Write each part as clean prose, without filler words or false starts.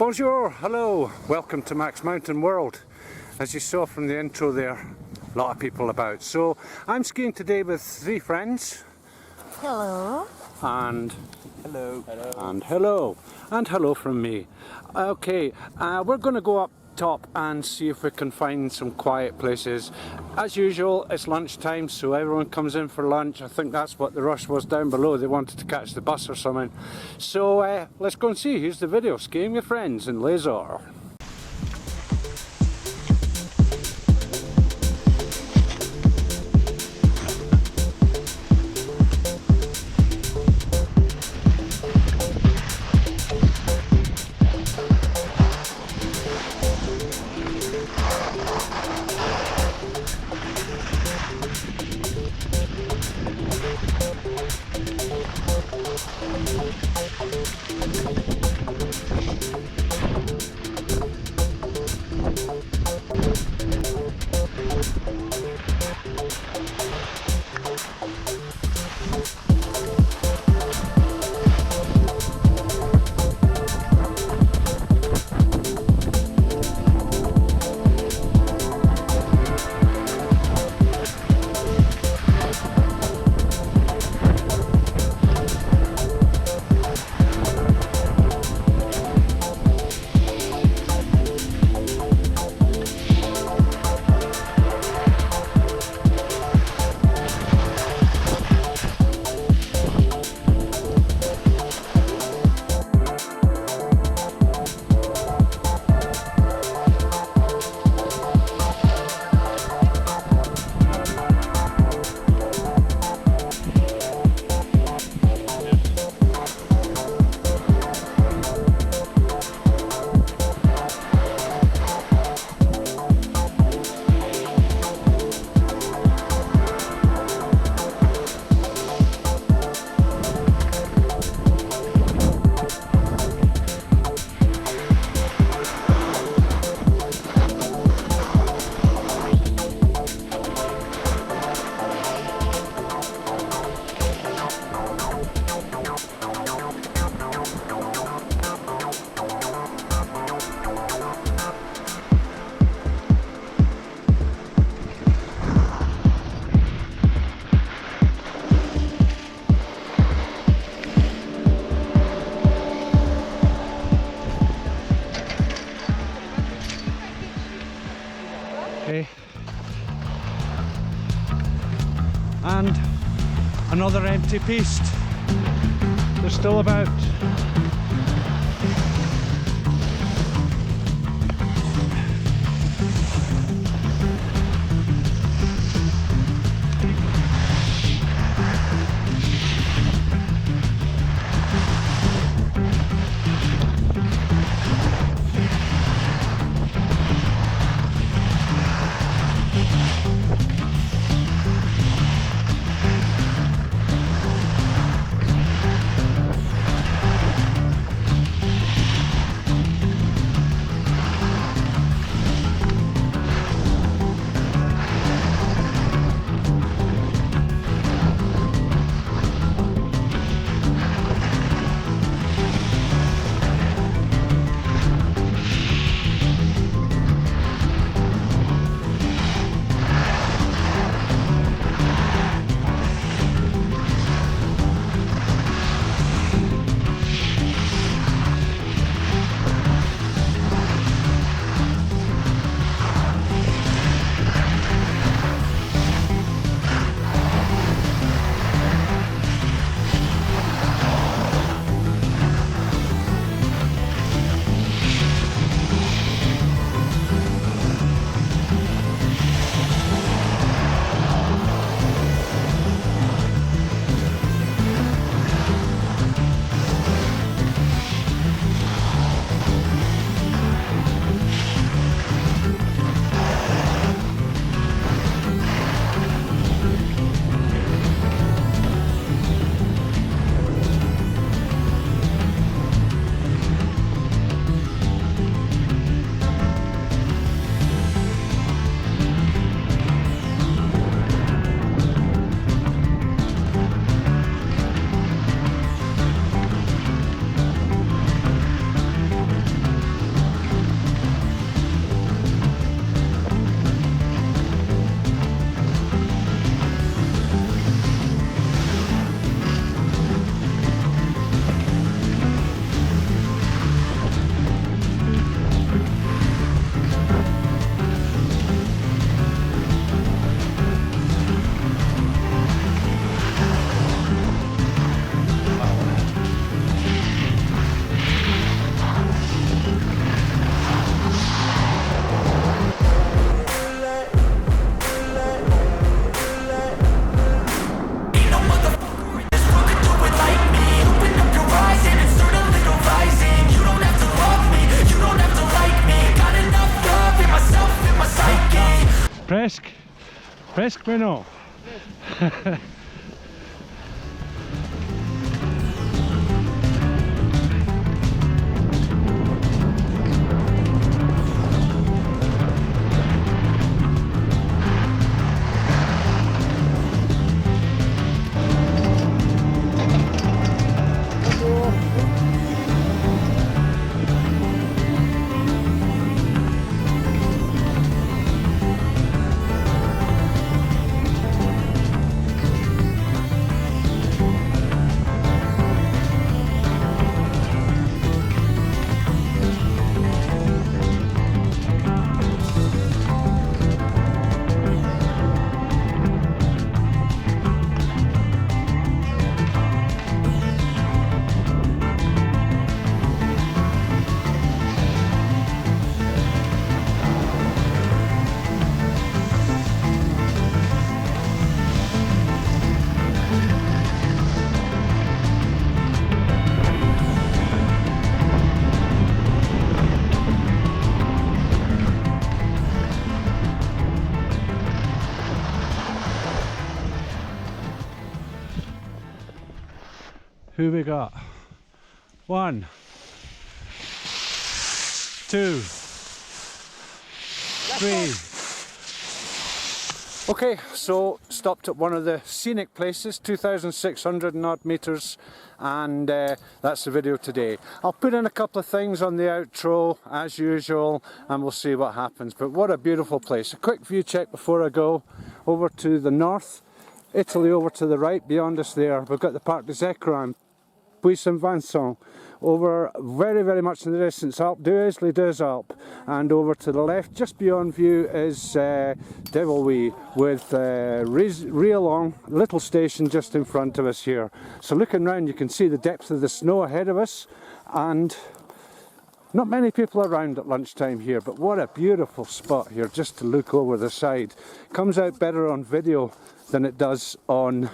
Bonjour, hello, welcome to MaxMountainWorld. As you saw from the intro there, a lot of people about. So I'm skiing today with three friends. Hello. And hello. And hello. And hello from me. Okay, we're going to go up top and see if we can find some quiet places. As usual, it's lunchtime, so everyone comes in for lunch. I think that's what the rush was down below. They wanted to catch the bus or something. So let's go and see. Here's the video. Skiing with friends in Les-Orres. Okay. And another empty piste. They're still about. Presque? Presque mais non. Who we got? 1, 2, 3. Okay, so stopped at one of the scenic places, 2,600 and odd meters, and that's the video today. I'll put in a couple of things on the outro as usual and we'll see what happens. But what a beautiful place. A quick view check before I go. Over to the north, Italy over to the right, beyond us there we've got the Parc des Écrins, Puy-Saint-Vincent, over very much in the distance Alpe d'Huez, Les Deux Alpes, and over to the left just beyond view is Devilwy with Rialong, little station just in front of us here. So looking round you can see the depth of the snow ahead of us, and not many people around at lunchtime here, but what a beautiful spot here just to look over the side. Comes out better on video than it does on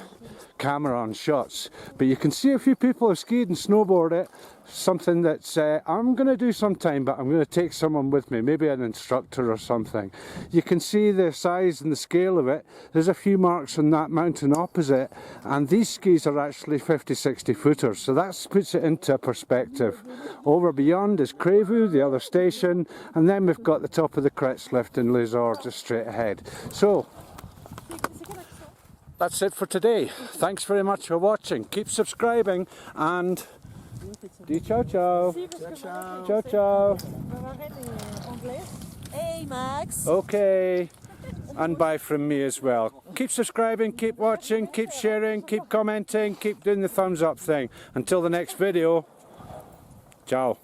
camera on shots, but you can see a few people have skied and snowboarded it, something that I'm going to do sometime, but I'm going to take someone with me, maybe an instructor or something. You can see the size and the scale of it. There's a few marks on that mountain opposite, and these skis are actually 50-60 footers, so that puts it into perspective. Over beyond is Crévu, the other station, and then we've got the top of the Kretz lift in Les-Orres just straight ahead. So that's it for today. Thanks very much for watching. Keep subscribing and dis ciao ciao. Ciao ciao. Hey Max. Okay. And bye from me as well. Keep subscribing, keep watching, keep sharing, keep commenting, keep doing the thumbs up thing. Until the next video. Ciao.